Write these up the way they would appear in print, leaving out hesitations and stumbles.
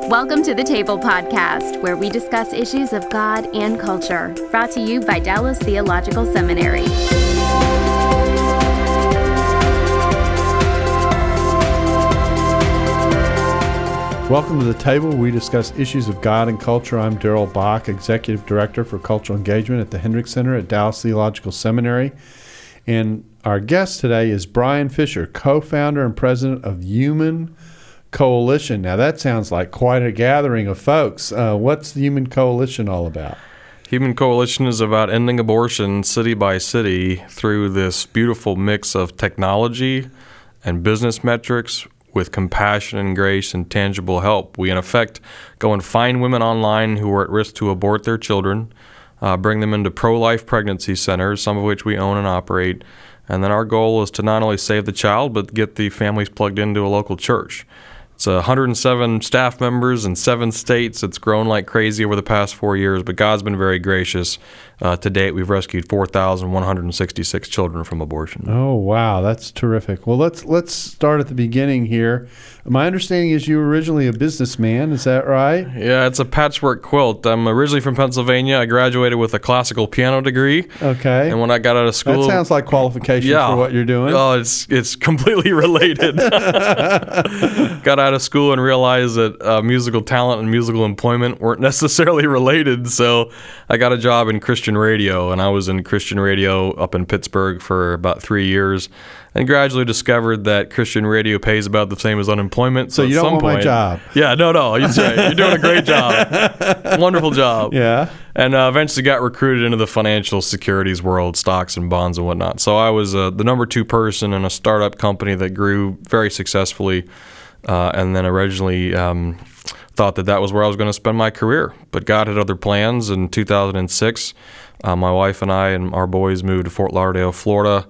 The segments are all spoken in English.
Welcome to the Table Podcast, where we discuss issues of God and culture, brought to you by Dallas Theological Seminary. Welcome to the Table, where we discuss issues of God and culture. I'm Daryl Bach, Executive Director for Cultural Engagement at the Hendricks Center at Dallas Theological Seminary. And our guest today is Brian Fisher, co-founder and president of Human Coalition. Now, that sounds like quite a gathering of folks. What's the Human Coalition all about? Human Coalition is about ending abortion city by city through this beautiful mix of technology and business metrics with compassion and grace and tangible help. We, in effect, go and find women online who are at risk to abort their children, bring them into pro-life pregnancy centers, some of which we own and operate. And then our goal is to not only save the child, but get the families plugged into a local church. It's 107 staff members in 7 states. It's grown like crazy over the past 4 years, but God's been very gracious. To date, we've rescued 4,166 children from abortion. Oh, wow. That's terrific. Well, let's start at the beginning here. My understanding is you were originally a businessman. Is that right? Yeah, it's a patchwork quilt. I'm originally from Pennsylvania. I graduated with a classical piano degree. Okay. And when I got out of school... That sounds like qualifications for what you're doing. Oh, it's completely related. Got out of school and realized that musical talent and musical employment weren't necessarily related, so I got a job in Christian radio, and I was in Christian radio up in Pittsburgh for about 3 years, and gradually discovered that Christian radio pays about the same as unemployment. So you don't want my job. Yeah, no, that's right. You're doing a great job. Wonderful job. Yeah. And eventually got recruited into the financial securities world, stocks and bonds and whatnot. So I was the number 2 person in a startup company that grew very successfully, and then originally thought that was where I was going to spend my career. But God had other plans. In 2006, my wife and I and our boys moved to Fort Lauderdale, Florida,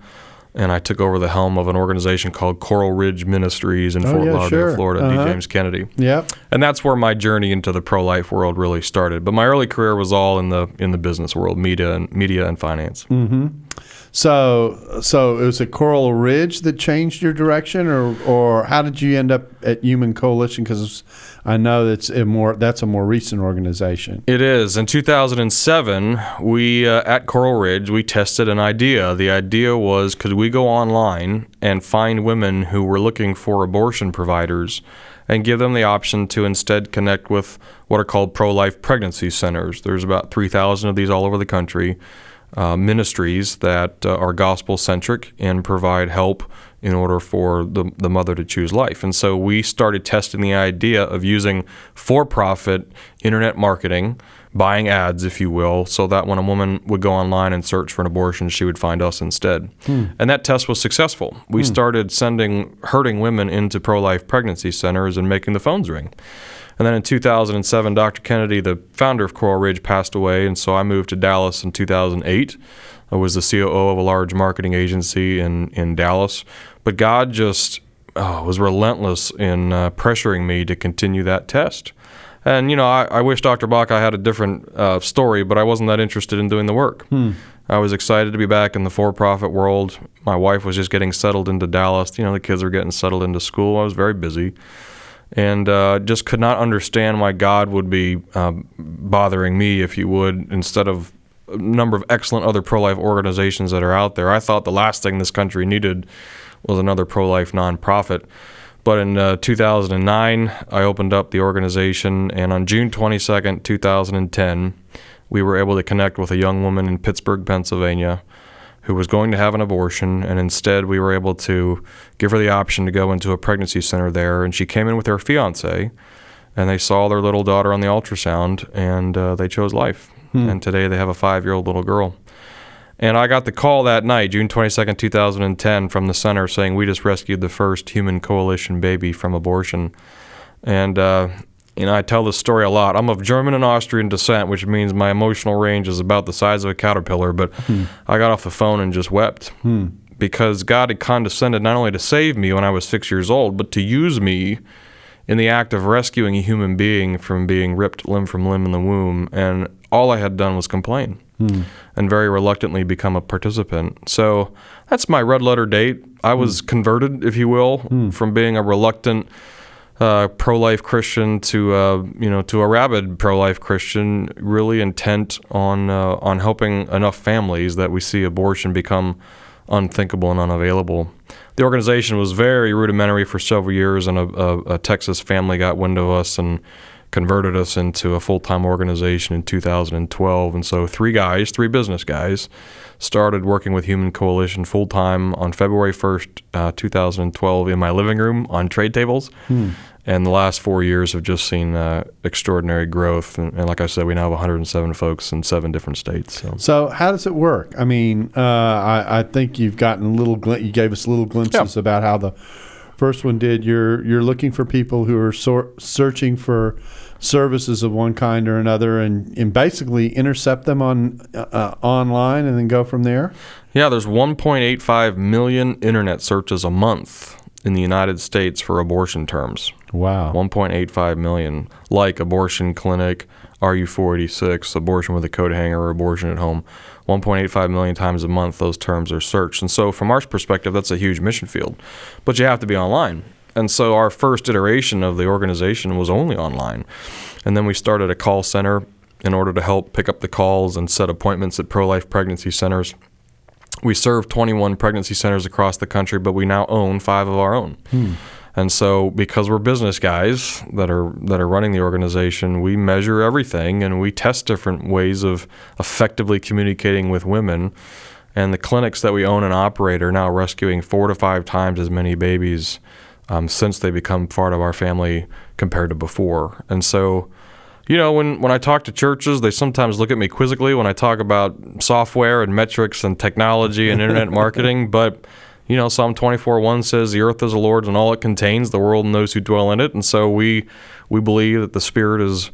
and I took over the helm of an organization called Coral Ridge Ministries in Fort Lauderdale, Florida, D. James Kennedy. Yep. And that's where my journey into the pro-life world really started. But my early career was all in the business world, media and finance. Mm-hmm. So it was at Coral Ridge that changed your direction, or how did you end up at Human Coalition? Because I know that's a more recent organization. It is. In 2007, we at Coral Ridge, we tested an idea. The idea was, could we go online and find women who were looking for abortion providers and give them the option to instead connect with what are called pro-life pregnancy centers. There's about 3,000 of these all over the country. Ministries that are gospel-centric and provide help in order for the mother to choose life. And so we started testing the idea of using for-profit internet marketing, buying ads, if you will, so that when a woman would go online and search for an abortion, she would find us instead. And that test was successful. We started sending hurting women into pro-life pregnancy centers and making the phones ring. And then in 2007, Dr. Kennedy, the founder of Coral Ridge, passed away, and so I moved to Dallas in 2008. I was the COO of a large marketing agency in Dallas. But God just was relentless in pressuring me to continue that test. And, I wish, Dr. Bach, I had a different story, but I wasn't that interested in doing the work. I was excited to be back in the for-profit world. My wife was just getting settled into Dallas. The kids were getting settled into school. I was very busy. And just could not understand why God would be bothering me, if you would, instead of a number of excellent other pro-life organizations that are out there. I thought the last thing this country needed was another pro-life nonprofit. But in 2009, I opened up the organization, and on June 22nd, 2010, we were able to connect with a young woman in Pittsburgh, Pennsylvania, who was going to have an abortion, and instead we were able to give her the option to go into a pregnancy center there, and she came in with her fiance, and they saw their little daughter on the ultrasound, and they chose life. And today they have a 5-year-old little girl. And I got the call that night, June 22nd, 2010, from the center saying we just rescued the first Human Coalition baby from abortion. And I tell this story a lot. I'm of German and Austrian descent, which means my emotional range is about the size of a caterpillar, but I got off the phone and just wept because God had condescended not only to save me when I was 6 years old, but to use me in the act of rescuing a human being from being ripped limb from limb in the womb. And all I had done was complain and very reluctantly become a participant. So that's my red letter date. I was converted, if you will, from being a reluctant pro-life Christian to a rabid pro-life Christian, really intent on helping enough families that we see abortion become unthinkable and unavailable. The organization was very rudimentary for several years, and a Texas family got wind of us and converted us into a full-time organization in 2012. And so three business guys, started working with Human Coalition full-time on February 1st, 2012 in my living room on trade tables. And the last 4 years have just seen extraordinary growth. And like I said, we now have 107 folks in 7 different states. So how does it work? I mean, I think you've gotten you gave us little glimpses about how the first one did. You're looking for people who are searching for services of one kind or another, and basically intercept them on online and then go from there? Yeah, there's 1.85 million internet searches a month in the United States for abortion terms. Wow. 1.85 million, like abortion clinic, RU486, abortion with a coat hanger, or abortion at home. 1.85 million times a month those terms are searched. And so from our perspective, that's a huge mission field. But you have to be online. And so our first iteration of the organization was only online. And then we started a call center in order to help pick up the calls and set appointments at pro-life pregnancy centers. We serve 21 pregnancy centers across the country, but we now own 5 of our own. And so because we're business guys that are running the organization, we measure everything and we test different ways of effectively communicating with women. And the clinics that we own and operate are now rescuing 4 to 5 times as many babies since they become part of our family compared to before. And so, when I talk to churches, they sometimes look at me quizzically when I talk about software and metrics and technology and internet marketing. But, Psalm 24:1 says, "The earth is the Lord's and all it contains, the world and those who dwell in it." And so we believe that the Spirit is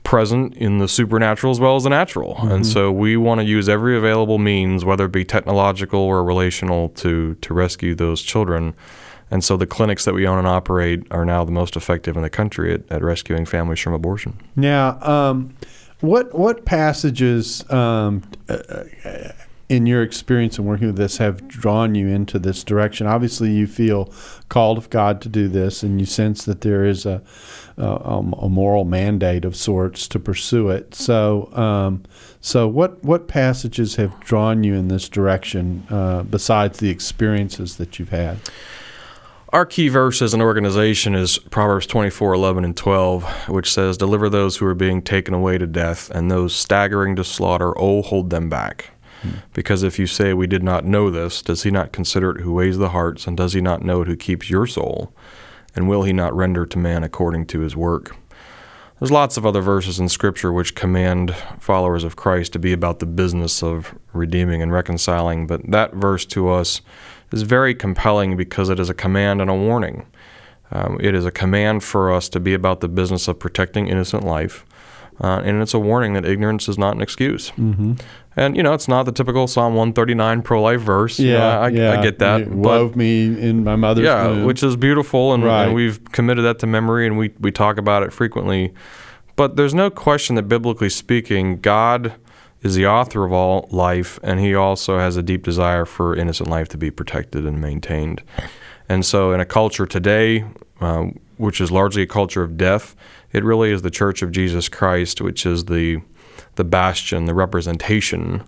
present in the supernatural as well as the natural. And so we want to use every available means, whether it be technological or relational, to rescue those children. And so the clinics that we own and operate are now the most effective in the country at rescuing families from abortion. Now, what passages in your experience in working with this have drawn you into this direction? Obviously, you feel called of God to do this, and you sense that there is a moral mandate of sorts to pursue it. So what passages have drawn you in this direction besides the experiences that you've had? Our key verse as an organization is Proverbs 24:11 and 12, which says, "Deliver those who are being taken away to death, and those staggering to slaughter, hold them back. Because if you say, 'We did not know this,' does he not consider it who weighs the hearts, and does he not know it who keeps your soul? And will he not render to man according to his work?" There's lots of other verses in Scripture which command followers of Christ to be about the business of redeeming and reconciling, but that verse to us is very compelling because it is a command and a warning. It is a command for us to be about the business of protecting innocent life, and it's a warning that ignorance is not an excuse. And, it's not the typical Psalm 139 pro-life verse. I get that. It wove me in my mother's womb. Which is beautiful, and we've committed that to memory, and we talk about it frequently. But there's no question that, biblically speaking, God is the author of all life, and he also has a deep desire for innocent life to be protected and maintained. And so in a culture today, which is largely a culture of death, it really is the Church of Jesus Christ, which is the bastion, the representation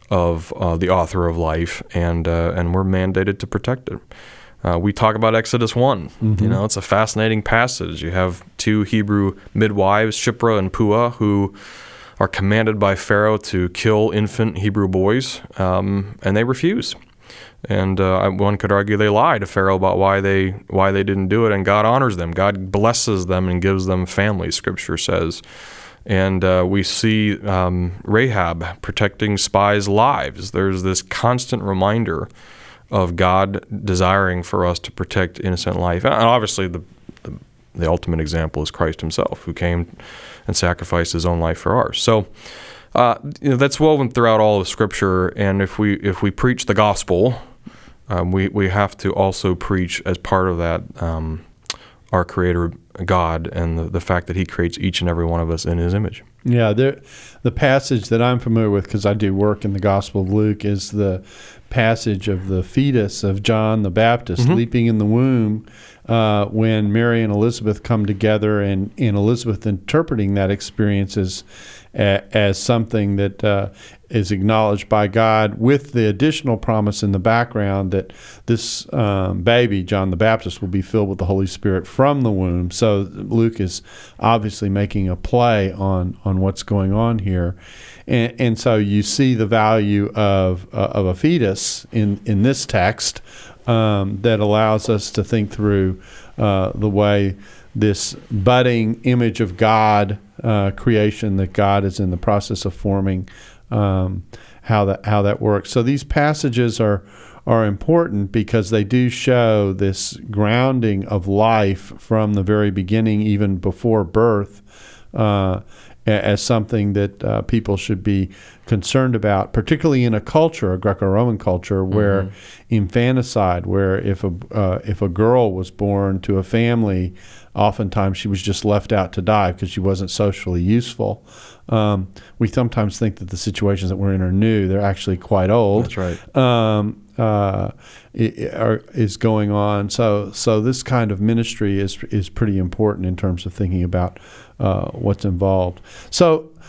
of the author of life, and we're mandated to protect it. We talk about Exodus 1. It's a fascinating passage. You have 2 Hebrew midwives, Shiphrah and Puah, who are commanded by Pharaoh to kill infant Hebrew boys, and they refuse. And one could argue they lie to Pharaoh about why they didn't do it, and God honors them. God blesses them and gives them families, Scripture says. And we see Rahab protecting spies' lives. There's this constant reminder of God desiring for us to protect innocent life. And obviously the ultimate example is Christ himself, who came and sacrificed his own life for ours. So that's woven throughout all of Scripture. And if we preach the gospel, we have to also preach as part of that our Creator God and the fact that he creates each and every one of us in his image. Yeah, the passage that I'm familiar with, because I do work in the Gospel of Luke, is the passage of the fetus of John the Baptist leaping in the womb when Mary and Elizabeth come together, and Elizabeth interpreting that experience as something that is acknowledged by God, with the additional promise in the background that this baby, John the Baptist, will be filled with the Holy Spirit from the womb. So Luke is obviously making a play on what's going on here. And so you see the value of a fetus in this text that allows us to think through the way this budding image of God creation that God is in the process of forming, how that works. So these passages are important because they do show this grounding of life from the very beginning, even before birth, as something that people should be concerned about, particularly in a culture, a Greco-Roman culture, where infanticide, where if a girl was born to a family, oftentimes she was just left out to die because she wasn't socially useful. We sometimes think that the situations that we're in are new. They're actually quite old. That's right. Is going on. So this kind of ministry is pretty important in terms of thinking about what's involved.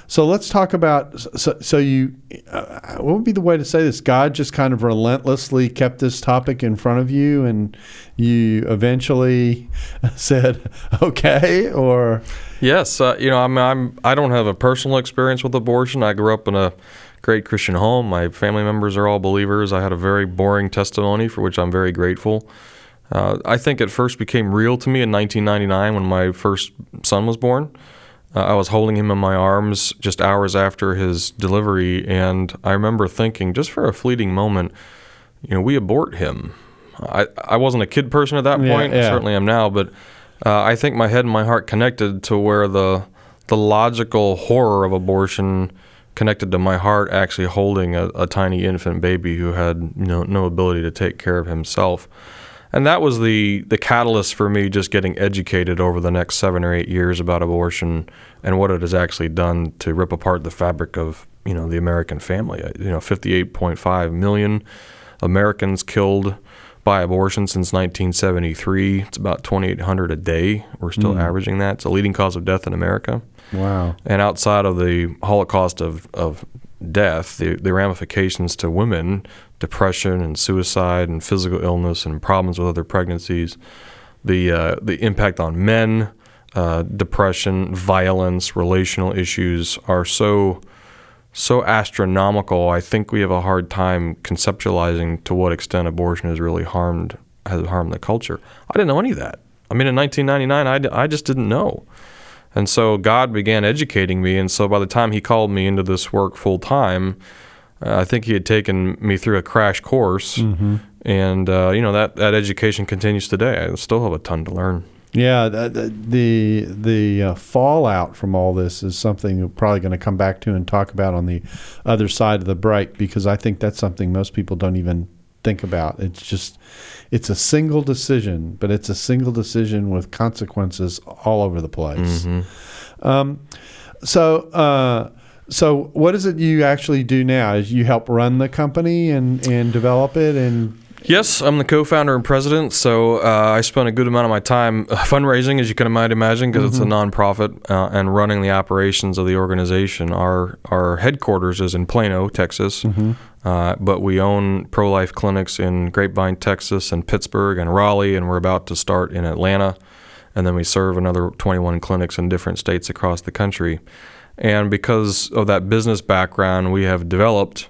So let's talk about, so you, what would be the way to say this? God just kind of relentlessly kept this topic in front of you, and you eventually said, okay, or? Yes. I don't have a personal experience with abortion. I grew up in a great Christian home. My family members are all believers. I had a very boring testimony for which I'm very grateful. I think it first became real to me in 1999 when my first son was born. I was holding him in my arms just hours after his delivery, and I remember thinking, just for a fleeting moment, we abort him. I wasn't a kid person at that point. Yeah. I certainly am now, but I think my head and my heart connected to where the logical horror of abortion connected to my heart actually holding a tiny infant baby who had no ability to take care of himself. And that was the catalyst for me just getting educated over the next 7 or 8 years about abortion and what it has actually done to rip apart the fabric of the American family. 58.5 million Americans killed by abortion since 1973. It's about 2,800 a day. We're still averaging that. It's a leading cause of death in America. Wow. And outside of the Holocaust of death, the ramifications to women, depression and suicide and physical illness and problems with other pregnancies, the impact on men, depression, violence, relational issues are so astronomical. I think we have a hard time conceptualizing to what extent abortion has really harmed the culture. I didn't know any of that. I mean, in 1999, I just didn't know. And so God began educating me, and so by the time he called me into this work full time, I think he had taken me through a crash course, and that education continues today. I still have a ton to learn. Yeah, the fallout from all this is something we're probably going to come back to and talk about on the other side of the break, because I think that's something most people don't even think about. It's a single decision, but it's a single decision with consequences all over the place. So what is it you actually do now? Is you help run the company and develop it? And yes, I'm the co-founder and president, so I spend a good amount of my time fundraising, as you can imagine, because it's a nonprofit, and running the operations of the organization. Our headquarters is in Plano, Texas, but we own pro-life clinics in Grapevine, Texas, and Pittsburgh and Raleigh, and we're about to start in Atlanta, and then we serve another 21 clinics in different states across the country. And because of that business background, we have developed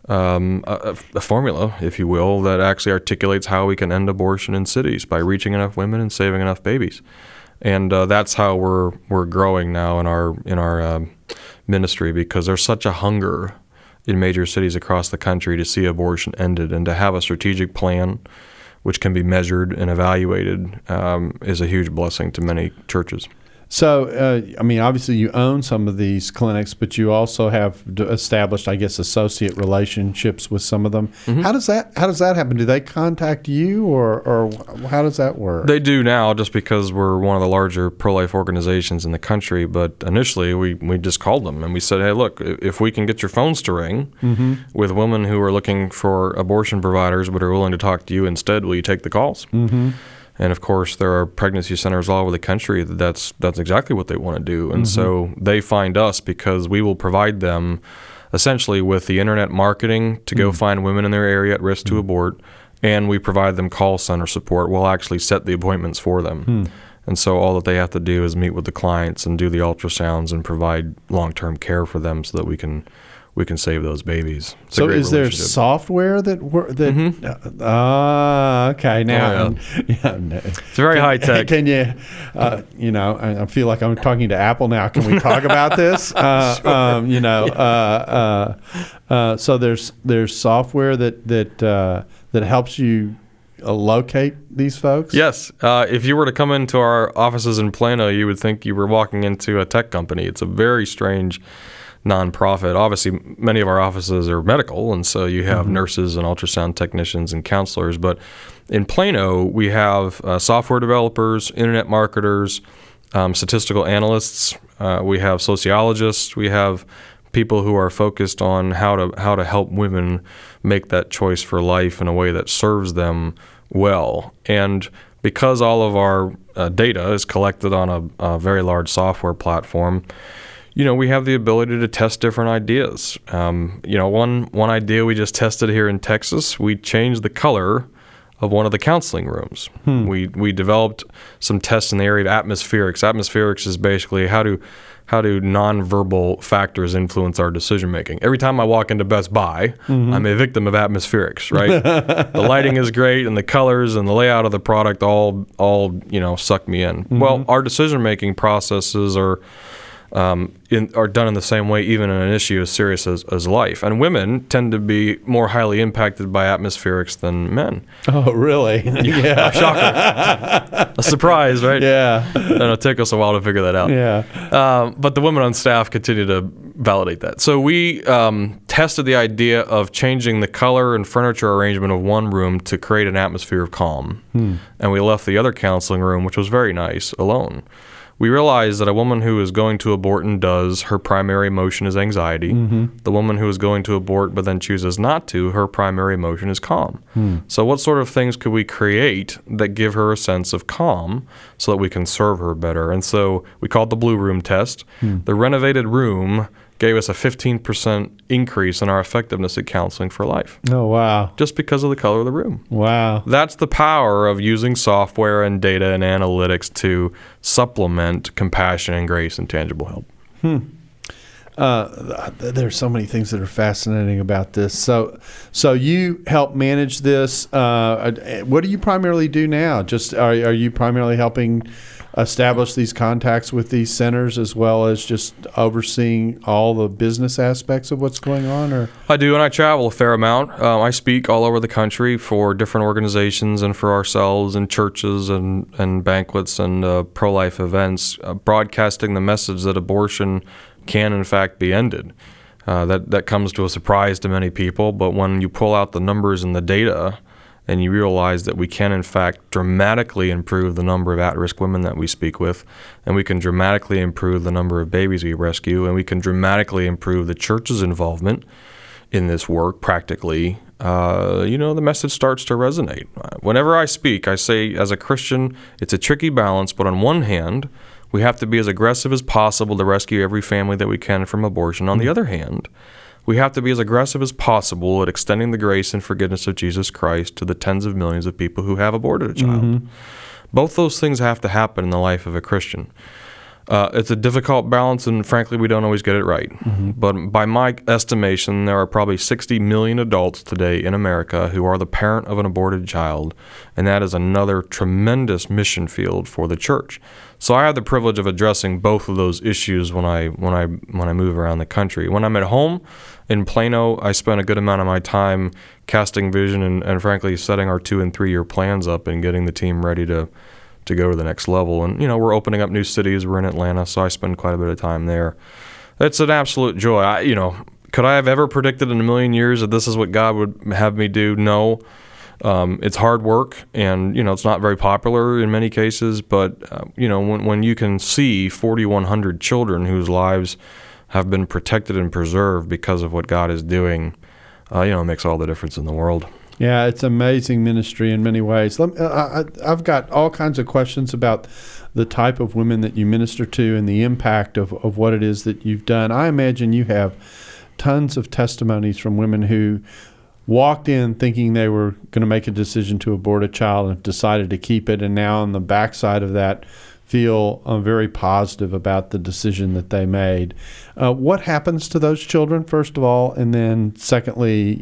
a formula, if you will, that actually articulates how we can end abortion in cities by reaching enough women and saving enough babies. And that's how we're growing now in our ministry, because there's such a hunger in major cities across the country to see abortion ended, and to have a strategic plan which can be measured and evaluated is a huge blessing to many churches. So, obviously you own some of these clinics, but you also have established, I guess, associate relationships with some of them. How does that happen? Do they contact you, or how does that work? They do now, just because we're one of the larger pro-life organizations in the country. But initially, we just called them and we said, hey, look, if we can get your phones to ring with women who are looking for abortion providers but are willing to talk to you instead, will you take the calls? And of course, there are pregnancy centers all over the country that's exactly what they want to do. And so they find us because we will provide them essentially with the internet marketing to go find women in their area at risk to abort, and we provide them call center support. We'll actually set the appointments for them. And so all that they have to do is meet with the clients and do the ultrasounds and provide long-term care for them so that we can save those babies. It's a So great is there relationship. software that okay, now no. It's very high tech. Can you I feel like I'm talking to Apple now. Can we talk about this? So there's software that helps you locate these folks? Yes. If you were to come into our offices in Plano, you would think you were walking into a tech company. It's a very strange nonprofit. Obviously, many of our offices are medical, and so you have nurses and ultrasound technicians and counselors. But in Plano, we have software developers, internet marketers, statistical analysts. We have sociologists. We have people who are focused on how to help women make that choice for life in a way that serves them well. And because all of our data is collected on a very large software platform, we have the ability to test different ideas. One idea we just tested here in Texas, we changed the color of one of the counseling rooms. We developed some tests in the area of atmospherics. Atmospherics is basically how do nonverbal factors influence our decision making. Every time I walk into Best Buy, I'm a victim of atmospherics, right? The lighting is great, and the colors and the layout of the product all suck me in. Well, our decision making processes are done in the same way, even in an issue as serious as life. And women tend to be more highly impacted by atmospherics than men. Oh, really? Yeah. Shocker. A surprise, right? Yeah. And it'll take us a while to figure that out. Yeah. But the women on staff continue to validate that. So we tested the idea of changing the color and furniture arrangement of one room to create an atmosphere of calm. And we left the other counseling room, which was very nice, alone. We realized that a woman who is going to abort and does, her primary emotion is anxiety. The woman who is going to abort but then chooses not to, her primary emotion is calm. So what sort of things could we create that give her a sense of calm so that we can serve her better? And so we called the Blue Room test. The renovated room gave us a 15% increase in our effectiveness at counseling for life. Oh, wow. Just because of the color of the room. Wow. That's the power of using software and data and analytics to supplement compassion and grace and tangible help. There's so many things that are fascinating about this. So you help manage this. What do you primarily do now? Just are you primarily helping establish these contacts with these centers as well as just overseeing all the business aspects of what's going on? Or I do, and I travel a fair amount. I speak all over the country for different organizations and for ourselves in churches and banquets and pro-life events, broadcasting the message that abortion can in fact be ended. That comes to a surprise to many people, but when you pull out the numbers and the data and you realize that we can in fact dramatically improve the number of at-risk women that we speak with, and we can dramatically improve the number of babies we rescue, and we can dramatically improve the church's involvement in this work practically, the message starts to resonate. Whenever I speak, I say as a Christian, it's a tricky balance, but on one hand, we have to be as aggressive as possible to rescue every family that we can from abortion. On the other hand, we have to be as aggressive as possible at extending the grace and forgiveness of Jesus Christ to the tens of millions of people who have aborted a child. Both those things have to happen in the life of a Christian. It's a difficult balance, and frankly, we don't always get it right. But by my estimation, there are probably 60 million adults today in America who are the parent of an aborted child, and that is another tremendous mission field for the church. So I have the privilege of addressing both of those issues when I move around the country. When I'm at home in Plano, I spend a good amount of my time casting vision and frankly setting our 2 and 3 year plans up and getting the team ready to go to the next level. And we're opening up new cities. We're in Atlanta, so I spend quite a bit of time there. It's an absolute joy. Could I have ever predicted in a million years that this is what God would have me do? No. It's hard work, and it's not very popular in many cases. But when you can see 4,100 children whose lives have been protected and preserved because of what God is doing, it makes all the difference in the world. Yeah, it's amazing ministry in many ways. I've got all kinds of questions about the type of women that you minister to and the impact of what it is that you've done. I imagine you have tons of testimonies from women who walked in thinking they were going to make a decision to abort a child and have decided to keep it, and now on the backside of that feel very positive about the decision that they made. What happens to those children, first of all, and then secondly,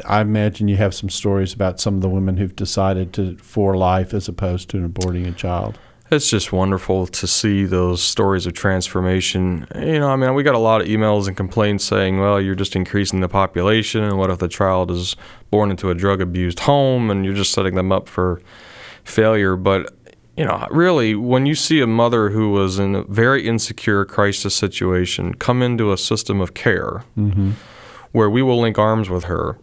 I imagine you have some stories about some of the women who've decided for life as opposed to aborting a child. It's just wonderful to see those stories of transformation. We got a lot of emails and complaints saying, well, you're just increasing the population, and what if the child is born into a drug-abused home, and you're just setting them up for failure. But, really, when you see a mother who was in a very insecure crisis situation come into a system of care where we will link arms with her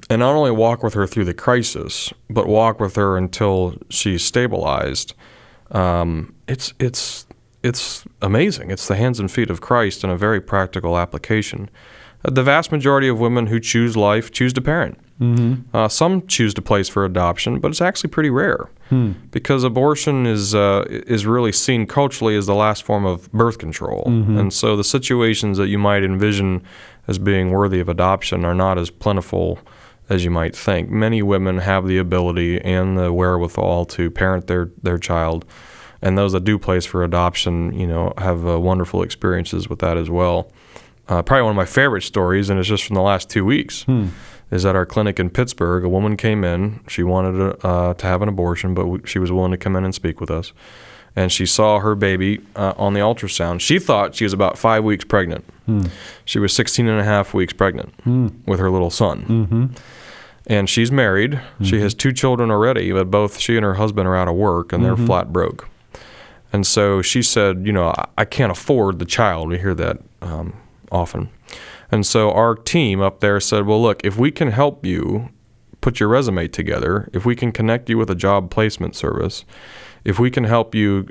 and not only walk with her through the crisis, but walk with her until she's stabilized, it's amazing. It's the hands and feet of Christ in a very practical application. The vast majority of women who choose life choose to parent. Some choose to place for adoption, but it's actually pretty rare because abortion is really seen culturally as the last form of birth control. And so the situations that you might envision as being worthy of adoption are not as plentiful as you might think. Many women have the ability and the wherewithal to parent their child, and those that do place for adoption, have wonderful experiences with that as well. Probably one of my favorite stories, and it's just from the last 2 weeks, is at our clinic in Pittsburgh. A woman came in. She wanted to have an abortion, but she was willing to come in and speak with us. And she saw her baby on the ultrasound. She thought she was about 5 weeks pregnant. She was 16 and a half weeks pregnant with her little son. And she's married. She has 2 children already, but both she and her husband are out of work, and they're flat broke. And so she said, I can't afford the child. We hear that often. And so our team up there said, well, look, if we can help you put your resume together, if we can connect you with a job placement service, if we can help you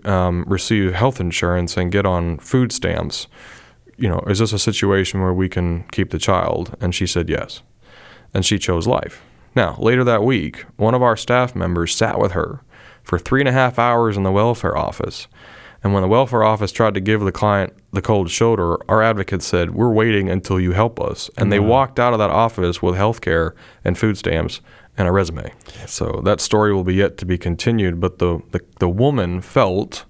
receive health insurance and get on food stamps, is this a situation where we can keep the child? And she said yes. And she chose life. Now, later that week, one of our staff members sat with her for 3.5 hours in the welfare office. And when the welfare office tried to give the client the cold shoulder, our advocate said, we're waiting until you help us. And they walked out of that office with health care and food stamps and a resume. So that story will be yet to be continued, but the woman felt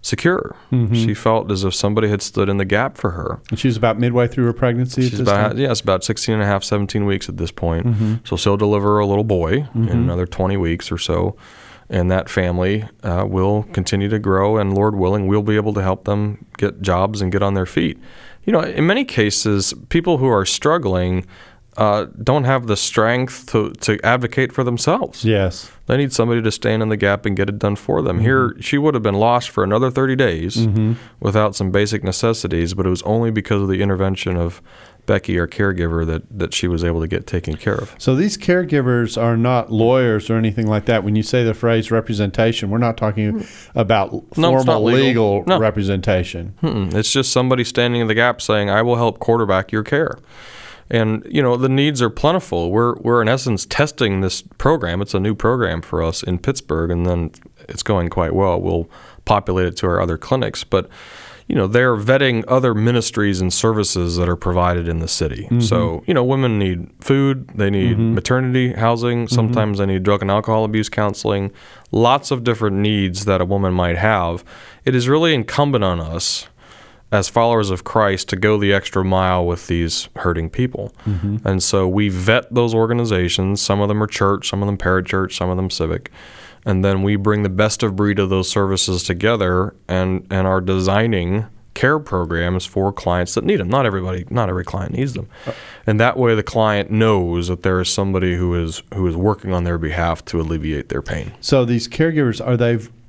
secure. She felt as if somebody had stood in the gap for her. And she was about midway through her pregnancy She's about 16 and a half, 17 weeks at this point. So she'll deliver a little boy in another 20 weeks or so. And that family will continue to grow, and Lord willing, we'll be able to help them get jobs and get on their feet. In many cases, people who are struggling don't have the strength to advocate for themselves. Yes. They need somebody to stand in the gap and get it done for them. Here, she would have been lost for another 30 days without some basic necessities, but it was only because of the intervention of Becky, our caregiver, that she was able to get taken care of. So these caregivers are not lawyers or anything like that. When you say the phrase representation, we're not talking about formal legal representation. It's just somebody standing in the gap saying, I will help quarterback your care. And, the needs are plentiful. We're in essence testing this program. It's a new program for us in Pittsburgh, and then it's going quite well. We'll populate it to our other clinics. But, they're vetting other ministries and services that are provided in the city. So, women need food. They need maternity housing. Sometimes they need drug and alcohol abuse counseling. Lots of different needs that a woman might have. It is really incumbent on us as followers of Christ to go the extra mile with these hurting people. And so we vet those organizations. Some of them are church, some of them parachurch, some of them civic. And then we bring the best of breed of those services together and are designing care programs for clients that need them. Not every client needs them. And that way the client knows that there is somebody who is working on their behalf to alleviate their pain. So these caregivers,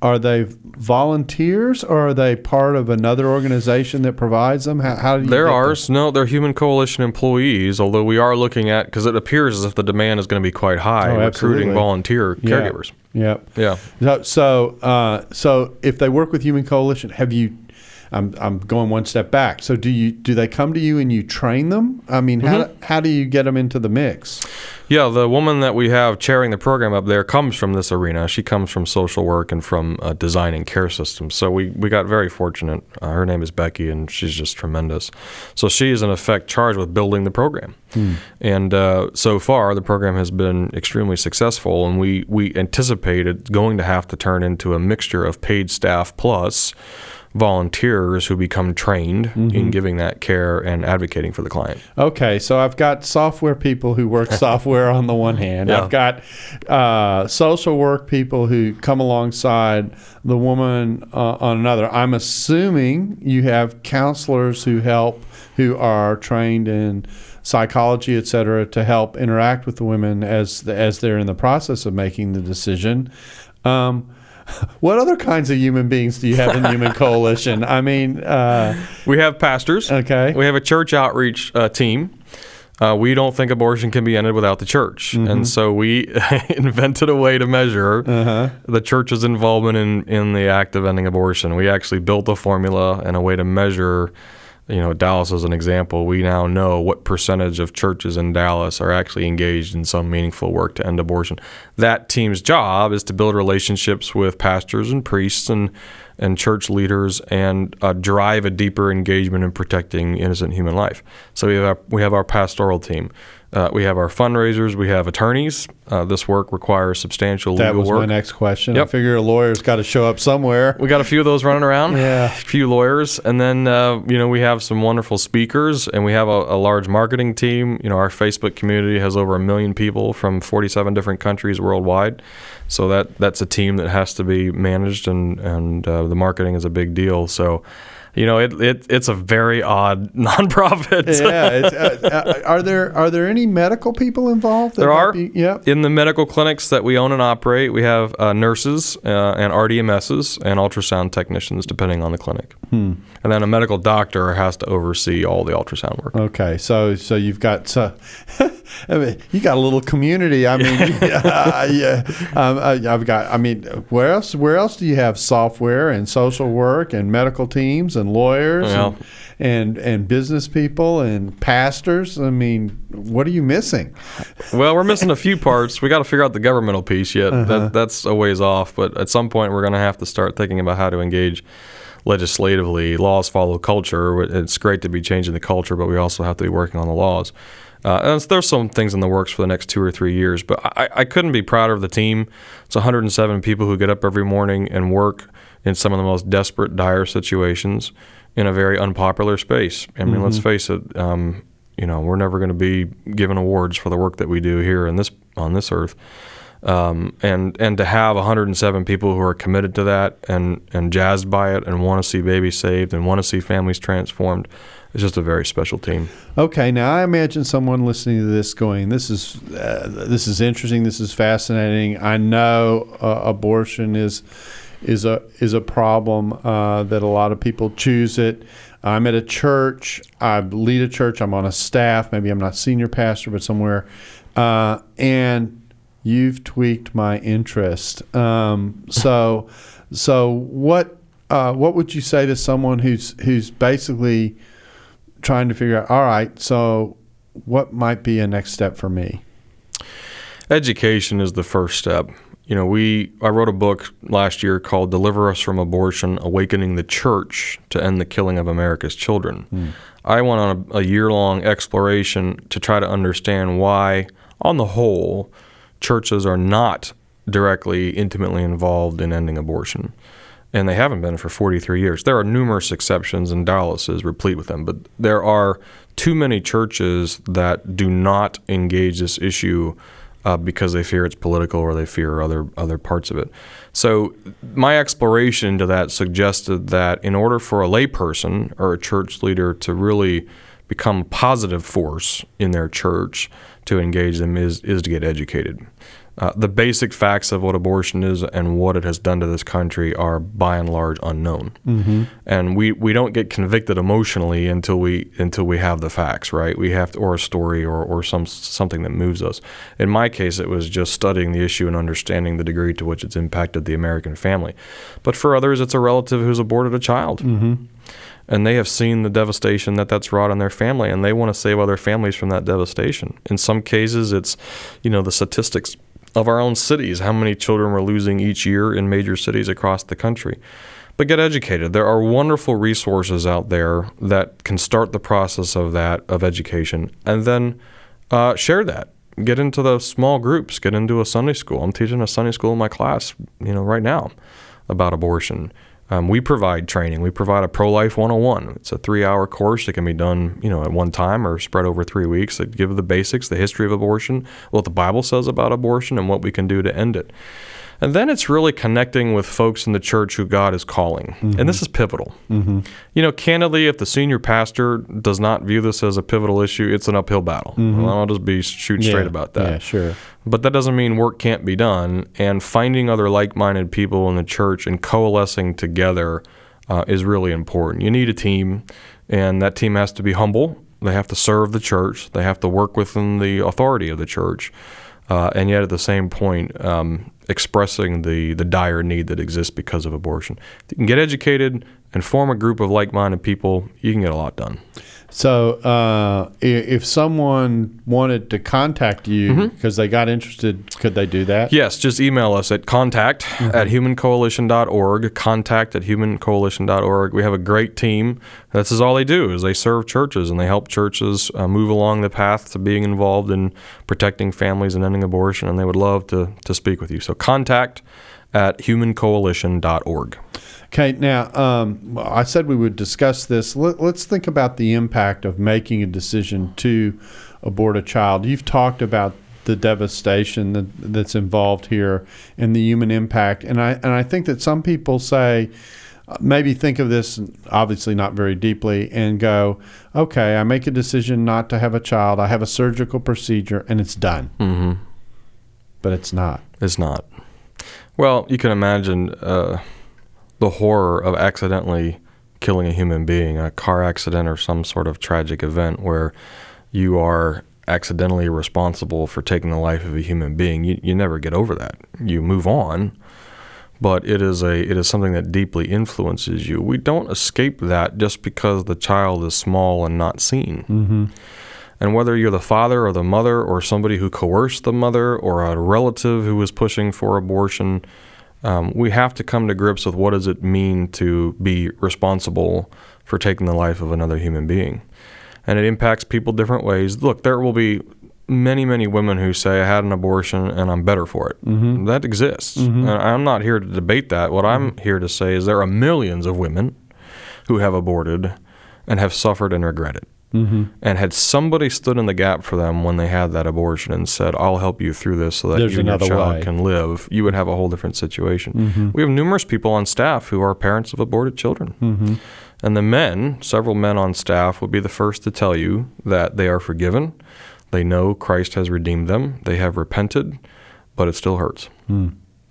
are they volunteers, or are they part of another organization that provides them? How do you They're ours. No, they're Human Coalition employees, although we are looking at, because it appears as if the demand is going to be quite high, recruiting volunteer caregivers. Yeah. So if they work with Human Coalition, have you I'm going one step back. So do they come to you and you train them? I mean, how do you get them into the mix? Yeah, the woman that we have chairing the program up there comes from this arena. She comes from social work and from designing care systems. So we got very fortunate. Her name is Becky, and she's just tremendous. So she is, in effect, charged with building the program. And so far, the program has been extremely successful, and we anticipate it's going to have to turn into a mixture of paid staff plus volunteers who become trained in giving that care and advocating for the client. Okay, so I've got software people who work software on the one hand. Yeah. I've got social work people who come alongside the woman on another. I'm assuming you have counselors who are trained in psychology, et cetera, to help interact with the women as they're in the process of making the decision. What other kinds of human beings do you have in Human Coalition? I mean, we have pastors. Okay. We have a church outreach team. We don't think abortion can be ended without the church. And so we invented a way to measure the church's involvement in the act of ending abortion. We actually built a formula and a way to measure. Dallas as an example, we now know what percentage of churches in Dallas are actually engaged in some meaningful work to end abortion. That team's job is to build relationships with pastors and priests and church leaders and drive a deeper engagement in protecting innocent human life. So we have our pastoral team. We have our fundraisers. We have attorneys. This work requires substantial legal work. That was my next question. Yep. I figure a lawyer's got to show up somewhere. We got a few of those running around. Yeah. A few lawyers. And then, we have some wonderful speakers, and we have a large marketing team. Our Facebook community has over 1 million people from 47 different countries worldwide. So that's a team that has to be managed, and the marketing is a big deal. So, it's a very odd nonprofit. Yeah. Are there any medical people involved? There are. Yep. In the medical clinics that we own and operate, we have nurses and RDMSs and ultrasound technicians, depending on the clinic. And then a medical doctor has to oversee all the ultrasound work. Okay, so you've got you got a little community. I mean, I've got. I mean, where else do you have software and social work and medical teams and lawyers and business people and pastors? I mean, what are you missing? Well, we're missing a few parts. We got to figure out the governmental piece yet. That's a ways off, but at some point we're going to have to start thinking about how to engage legislatively. Laws follow culture. It's great to be changing the culture, but we also have to be working on the laws. And there's some things in the works for the next 2 or 3 years, but I couldn't be prouder of the team. It's 107 people who get up every morning and work in some of the most desperate, dire situations in a very unpopular space. I mean, let's face it, we're never going to be given awards for the work that we do here on this earth. And to have 107 people who are committed to that and jazzed by it and want to see babies saved and want to see families transformed, it's just a very special team. Okay, now I imagine someone listening to this going, "This is interesting. This is fascinating. I know abortion is a problem that a lot of people choose it. I'm at a church. I lead a church. I'm on a staff. Maybe I'm not senior pastor, but somewhere, and you've tweaked my interest. So what would you say to someone who's basically trying to figure out, all right, so what might be a next step for me? Education is the first step. I wrote a book last year called Deliver Us from Abortion, Awakening the Church to End the Killing of America's Children. I went on a year-long exploration to try to understand why, on the whole, churches are not directly, intimately involved in ending abortion. And they haven't been for 43 years. There are numerous exceptions, and Dallas is replete with them, but there are too many churches that do not engage this issue because they fear it's political or they fear other parts of it. So my exploration into that suggested that in order for a layperson or a church leader to really become a positive force in their church, to engage them is to get educated. the basic facts of what abortion is and what it has done to this country are by and large unknown. And we don't get convicted emotionally until we have the facts, right? We have to, or a story or something that moves us. In my case, it was just studying the issue and understanding the degree to which it's impacted the American family. But for others, it's a relative who's aborted a child. And they have seen the devastation that's wrought on their family, and they want to save other families from that devastation. In some cases, it's, the statistics of our own cities, how many children we're losing each year in major cities across the country. But get educated. There are wonderful resources out there that can start the process of education, and then share that. Get into the small groups. Get into a Sunday school. I'm teaching a Sunday school in my class, right now about abortion. We provide training. We provide a Pro-Life 101. It's a 3-hour course that can be done, at one time or spread over 3 weeks that give the basics, the history of abortion, what the Bible says about abortion, and what we can do to end it. And then it's really connecting with folks in the church who God is calling. And this is pivotal. Candidly, if the senior pastor does not view this as a pivotal issue, it's an uphill battle. Well, I'll just shoot straight about that. Yeah, sure. But that doesn't mean work can't be done. And finding other like-minded people in the church and coalescing together is really important. You need a team, and that team has to be humble. They have to serve the church. They have to work within the authority of the church. And yet at the same point, expressing the dire need that exists because of abortion. If you can get educated and form a group of like-minded people, you can get a lot done. So if someone wanted to contact you because they got interested, could they do that? Yes, just email us at contact@humancoalition.org, contact@humancoalition.org. We have a great team. This is all they do, is they serve churches, and they help churches move along the path to being involved in protecting families and ending abortion, and they would love to speak with you. So contact@humancoalition.org. Okay, now, I said we would discuss this. Let's think about the impact of making a decision to abort a child. You've talked about the devastation that's involved here and the human impact. And I think that some people say, maybe think of this, obviously not very deeply, and go, okay, I make a decision not to have a child. I have a surgical procedure, and it's done. But it's not. It's not. Well, you can imagine the horror of accidentally killing a human being, a car accident or some sort of tragic event where you are accidentally responsible for taking the life of a human being. You never get over that. You move on, but it is something that deeply influences you. We don't escape that just because the child is small and not seen. And whether you're the father or the mother or somebody who coerced the mother or a relative who was pushing for abortion, we have to come to grips with what does it mean to be responsible for taking the life of another human being. And it impacts people different ways. Look, there will be many, many women who say, I had an abortion and I'm better for it. That exists. And I'm not here to debate that. What I'm here to say is there are millions of women who have aborted and have suffered and regret it. And had somebody stood in the gap for them when they had that abortion and said, I'll help you through this so that you and your child can live, you would have a whole different situation. We have numerous people on staff who are parents of aborted children. And the men, several men on staff, would be the first to tell you that they are forgiven. They know Christ has redeemed them. They have repented, but it still hurts.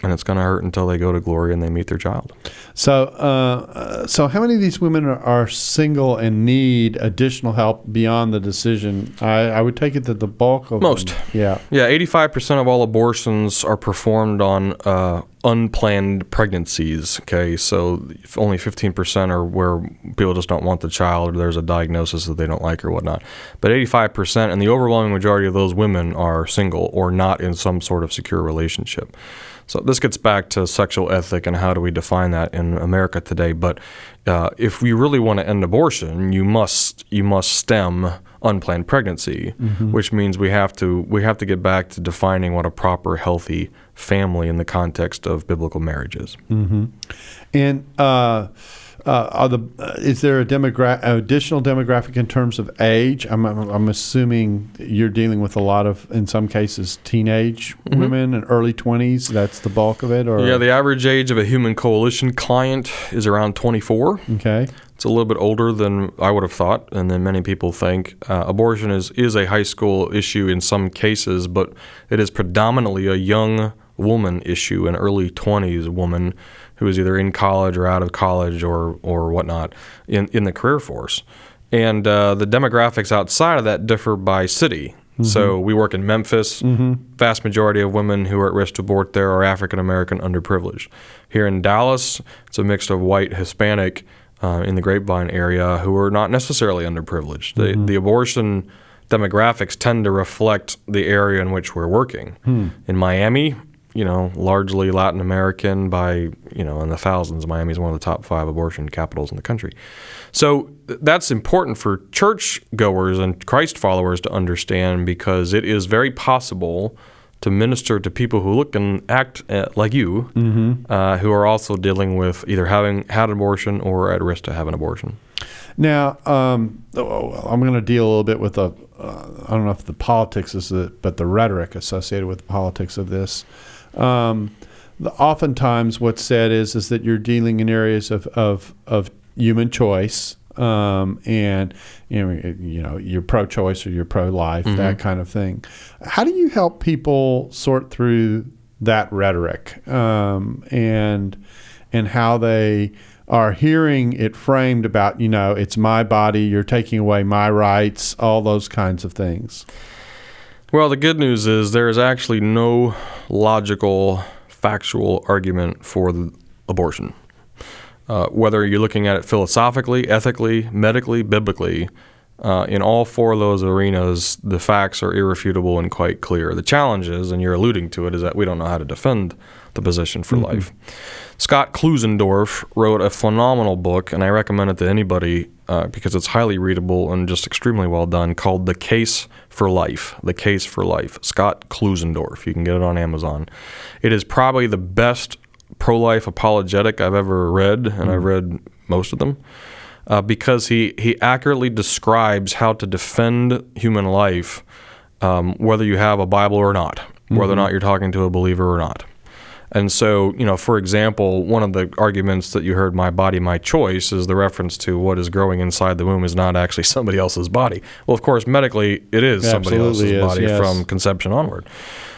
And it's going to hurt until they go to glory and they meet their child. So how many of these women are single and need additional help beyond the decision? I would take it that the bulk of most. Them, yeah. 85% of all abortions are performed on unplanned pregnancies. Okay, so only 15% are where people just don't want the child, or there's a diagnosis that they don't like or whatnot. But 85%, and the overwhelming majority of those women are single or not in some sort of secure relationship. So this gets back to sexual ethic and how do we define that in America today. But if we really want to end abortion, you must stem unplanned pregnancy, which means we have to get back to defining what a proper, healthy family in the context of biblical marriage is. And Is there additional demographic in terms of age? I'm assuming you're dealing with a lot of, in some cases, teenage women in early 20s. That's the bulk of it, or Yeah, the average age of a Human Coalition client is around 24. Okay. It's a little bit older than I would have thought, and than many people think. Abortion is a high school issue in some cases, but it is predominantly a young woman issue, an early 20s woman who is either in college or out of college or whatnot in the career force. And the demographics outside of that differ by city. So we work in Memphis. Vast majority of women who are at risk to abort there are African American, underprivileged. Here in Dallas, it's a mix of white, Hispanic in the Grapevine area who are not necessarily underprivileged. The abortion demographics tend to reflect the area in which we're working. In Miami, largely Latin American by, in the thousands. Miami is one of the top 5 abortion capitals in the country. So that's important for church goers and Christ followers to understand, because it is very possible to minister to people who look and act like you, who are also dealing with either having had an abortion or at risk to have an abortion. Now, I'm going to deal a little bit with I don't know if the politics is but the rhetoric associated with the politics of this. Oftentimes what's said is that you're dealing in areas of human choice, and you're pro-choice or you're pro-life, that kind of thing. How do you help people sort through that rhetoric, and how they are hearing it framed about, it's my body, you're taking away my rights, all those kinds of things? Well, the good news is there is actually no logical, factual argument for the abortion. Whether you're looking at it philosophically, ethically, medically, biblically, in all 4 of those arenas, the facts are irrefutable and quite clear. The challenge is, and you're alluding to it, is that we don't know how to defend the position for life. Scott Klusendorf wrote a phenomenal book, and I recommend it to anybody because it's highly readable and just extremely well done, called The Case for Life. The Case for Life. Scott Klusendorf. You can get it on Amazon. It is probably the best pro-life apologetic I've ever read, and I've read most of them, because he accurately describes how to defend human life, whether you have a Bible or not, whether or not you're talking to a believer or not. And so, for example, one of the arguments that you heard, my body, my choice, is the reference to what is growing inside the womb is not actually somebody else's body. Well, of course, medically, it is somebody else's body from conception onward.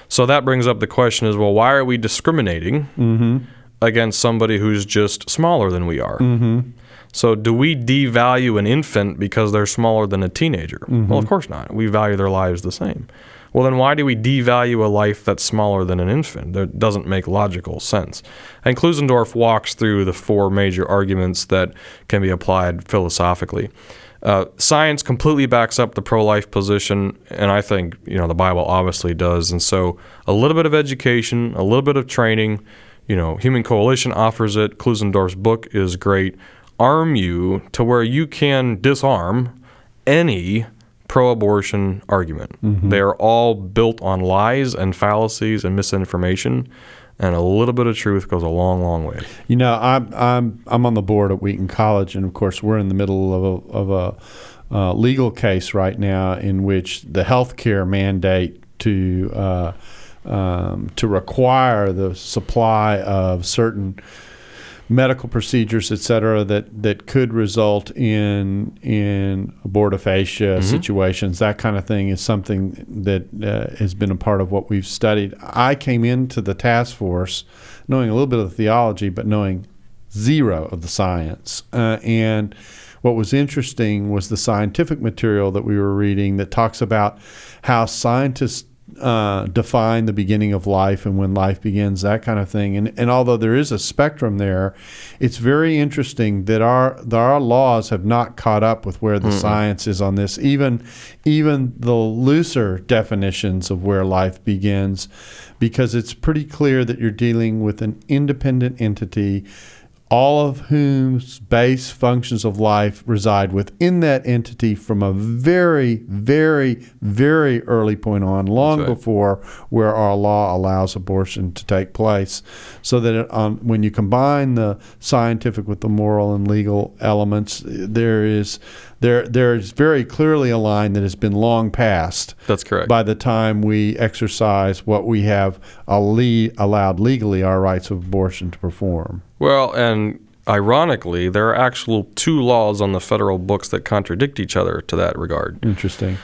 So that brings up the question is, well, why are we discriminating against somebody who's just smaller than we are? So do we devalue an infant because they're smaller than a teenager? Well, of course not. We value their lives the same. Well, then why do we devalue a life that's smaller than an infant? That doesn't make logical sense. And Klusendorf walks through the 4 major arguments that can be applied philosophically. Science completely backs up the pro-life position, and I think the Bible obviously does. And so a little bit of education, a little bit of training, Human Coalition offers it. Klusendorf's book is great. Arm you to where you can disarm any pro-abortion argument. They are all built on lies and fallacies and misinformation, and a little bit of truth goes a long, long way. I'm on the board at Wheaton College, and of course we're in the middle of a legal case right now in which the healthcare mandate to require the supply of certain medical procedures, et cetera, that could result in abortifacia situations, that kind of thing, is something that has been a part of what we've studied. I came into the task force knowing a little bit of the theology, but knowing zero of the science. And what was interesting was the scientific material that we were reading that talks about how scientists define the beginning of life and when life begins, that kind of thing. And although there is a spectrum there, it's very interesting that our laws have not caught up with where the science is on this. Even the looser definitions of where life begins, because it's pretty clear that you're dealing with an independent entity all of whose base functions of life reside within that entity from a very, very, very early point on, long That's right. before where our law allows abortion to take place. So that when you combine the scientific with the moral and legal elements, there is very clearly a line that has been long passed. That's correct. By the time we exercise what we have allowed legally our rights of abortion to perform. Well, and ironically, there are actual two laws on the federal books that contradict each other to that regard. Interesting.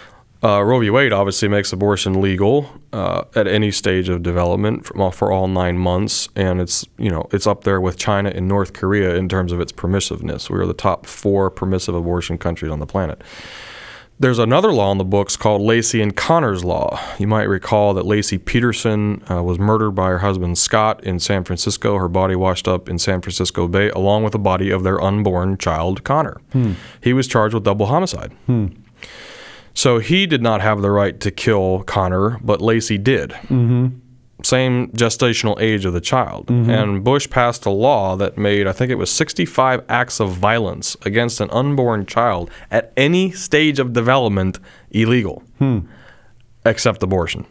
Roe v. Wade obviously makes abortion legal at any stage of development for all 9 months, and it's up there with China and North Korea in terms of its permissiveness. We are the top 4 permissive abortion countries on the planet. There's another law in the books called Lacey and Connor's Law. You might recall that Lacey Peterson was murdered by her husband Scott in San Francisco. Her body washed up in San Francisco Bay along with the body of their unborn child, Connor. He was charged with double homicide. So he did not have the right to kill Connor, but Lacey did. Same gestational age of the child. And Bush passed a law that made, I think it was 65 acts of violence against an unborn child at any stage of development illegal, except abortion.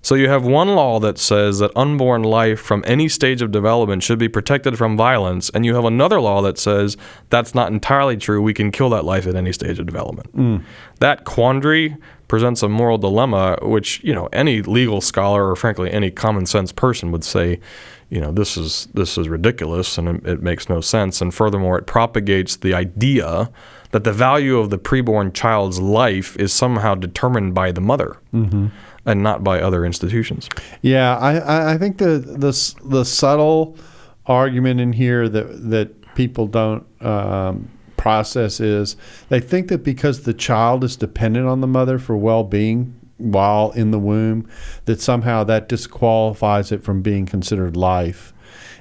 So you have one law that says that unborn life from any stage of development should be protected from violence, and you have another law that says that's not entirely true. We can kill that life at any stage of development. That quandary presents a moral dilemma, which any legal scholar or frankly any common sense person would say, this is ridiculous and it makes no sense. And furthermore, it propagates the idea that the value of the preborn child's life is somehow determined by the mother. And not by other institutions. Yeah, I think the subtle argument in here that people don't process is they think that because the child is dependent on the mother for well-being while in the womb, that somehow that disqualifies it from being considered life.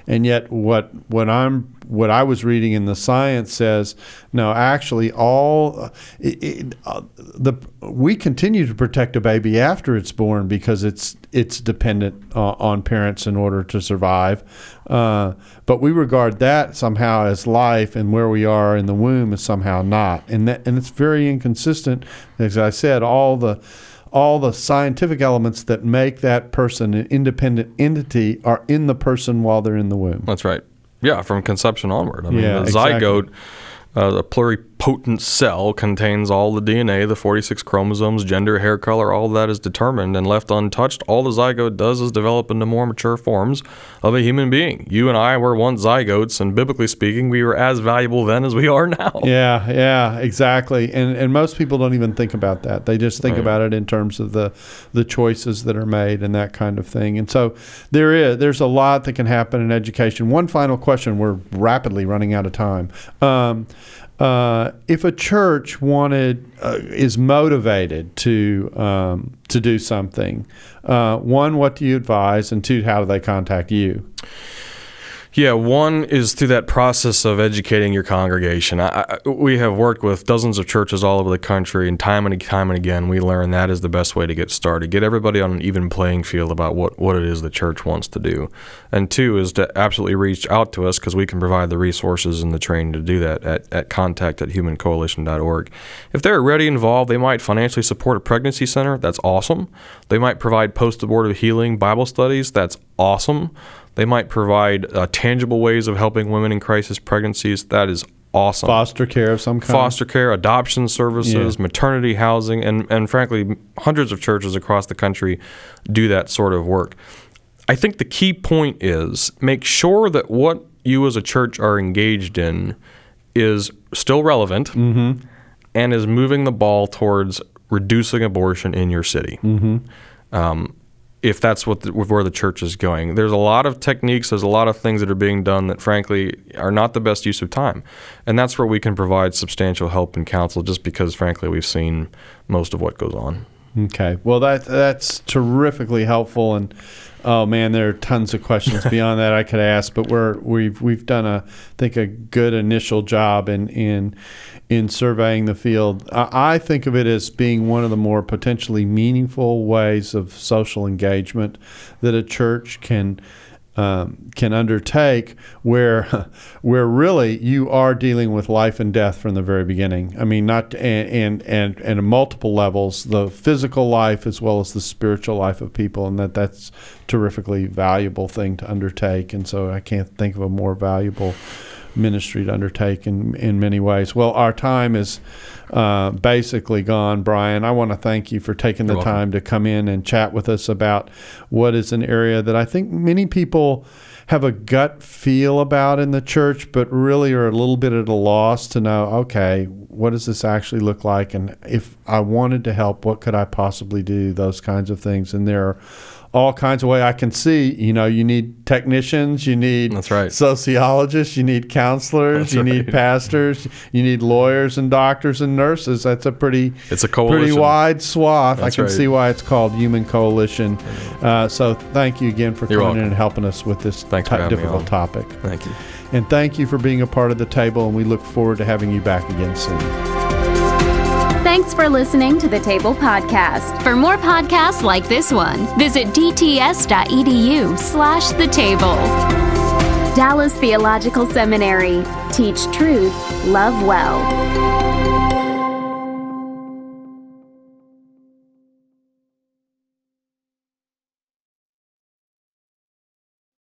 And yet what I was reading in the science says, no, actually we continue to protect a baby after it's born because it's dependent on parents in order to survive. But we regard that somehow as life, and where we are in the womb is somehow not. And it's very inconsistent. As I said, all the scientific elements that make that person an independent entity are in the person while they're in the womb. That's right. Yeah, from conception onward. I mean, Yeah, the exactly. zygote, the pluripotent cell, contains all the DNA, the 46 chromosomes, gender, hair color, all of that is determined, and left untouched, all the zygote does is develop into more mature forms of a human being. You and I were once zygotes, and biblically speaking, we were as valuable then as we are now. Yeah, exactly. And most people don't even think about that. They just think about it in terms of the choices that are made and that kind of thing. And so there's a lot that can happen in education. One final question. We're rapidly running out of time. If a church is motivated to do something, one, what do you advise? And two, how do they contact you? Yeah, one is through that process of educating your congregation. We have worked with dozens of churches all over the country, and time and again, we learn that is the best way to get started. Get everybody on an even playing field about what it is the church wants to do. And two is to absolutely reach out to us, because we can provide the resources and the training to do that at contact@humancoalition.org. If they're already involved, they might financially support a pregnancy center. That's awesome. They might provide post-abortive healing Bible studies. That's awesome. They might provide tangible ways of helping women in crisis pregnancies. That is awesome. Foster care of some kind? Foster care, adoption services, maternity housing, and frankly, hundreds of churches across the country do that sort of work. I think the key point is make sure that what you as a church are engaged in is still relevant and is moving the ball towards reducing abortion in your city. If that's where the church is going. There's a lot of techniques, there's a lot of things that are being done that frankly are not the best use of time. And that's where we can provide substantial help and counsel, just because frankly we've seen most of what goes on. Okay. Well, that's terrifically helpful, and oh man, there are tons of questions beyond that I could ask, but we've done I think a good initial job in surveying the field. I think of it as being one of the more potentially meaningful ways of social engagement that a church can can undertake, where really you are dealing with life and death from the very beginning. I mean, not and at multiple levels, the physical life as well as the spiritual life of people, and that's a terrifically valuable thing to undertake. And so I can't think of a more valuable ministry to undertake in many ways. Well, our time is basically gone, Brian. I want to thank you for taking the time to come in and chat with us about what is an area that I think many people have a gut feel about in the church, but really are a little bit at a loss to know, okay, what does this actually look like? And if I wanted to help, what could I possibly do? Those kinds of things. And there are all kinds of ways I can see, you need technicians, you need sociologists, you need counselors, you need pastors, you need lawyers and doctors and nurses. That's a pretty wide swath. I can see why it's called Human Coalition. So thank you again for coming in and helping us with this difficult topic. Thank you. And thank you for being a part of the table, and we look forward to having you back again soon. Thanks for listening to the Table Podcast. For more podcasts like this one, visit dts.edu/the table. Dallas Theological Seminary. Teach truth, love well.